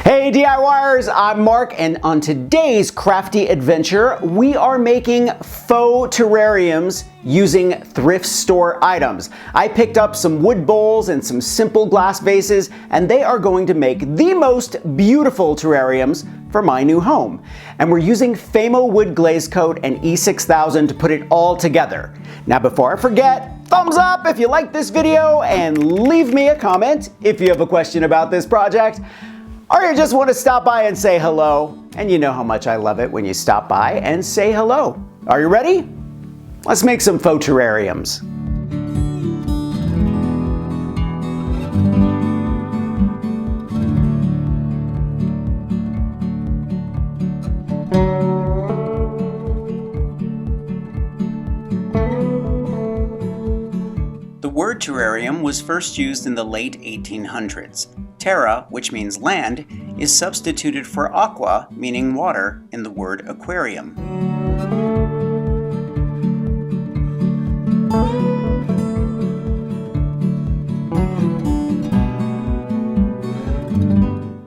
Hey DIYers, I'm Mark, and on today's crafty adventure, we are making faux terrariums using thrift store items. I picked up some wood bowls and some simple glass vases, and they are going to make the most beautiful terrariums for my new home. And we're using Faux wood glaze coat and E6000 to put it all together. Now before I forget, thumbs up if you like this video, and leave me a comment if you have a question about this project. Or you just want to stop by and say hello, and you know how much I love it when you stop by and say hello. Are you ready? Let's make some faux terrariums. The word terrarium was first used in the late 1800s. Terra, which means land, is substituted for aqua, meaning water, in the word aquarium.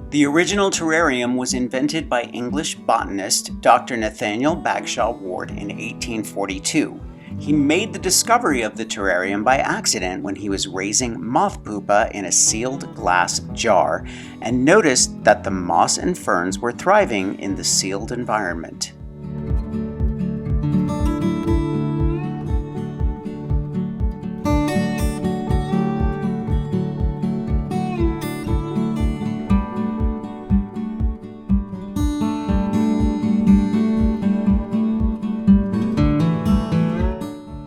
The original terrarium was invented by English botanist Dr. Nathaniel Bagshaw Ward in 1842. He made the discovery of the terrarium by accident when he was raising moth pupa in a sealed glass jar and noticed that the moss and ferns were thriving in the sealed environment.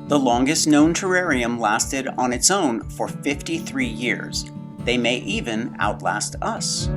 The longest known terrarium lasted on its own for 53 years. They may even outlast us.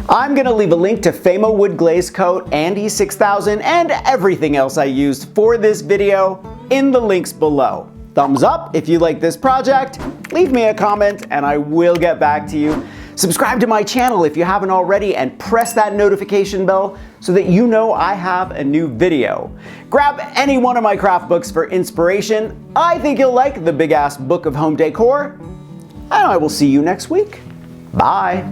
I'm going to leave a link to Faux wood glaze coat and E6000 and everything else I used for this video in the links below. Thumbs up if you like this project, leave me a comment and I will get back to you. Subscribe to my channel if you haven't already and press that notification bell so that you know I have a new video. Grab any one of my craft books for inspiration. I think you'll like the Big Ass Book of Home Decor. And I will see you next week. Bye.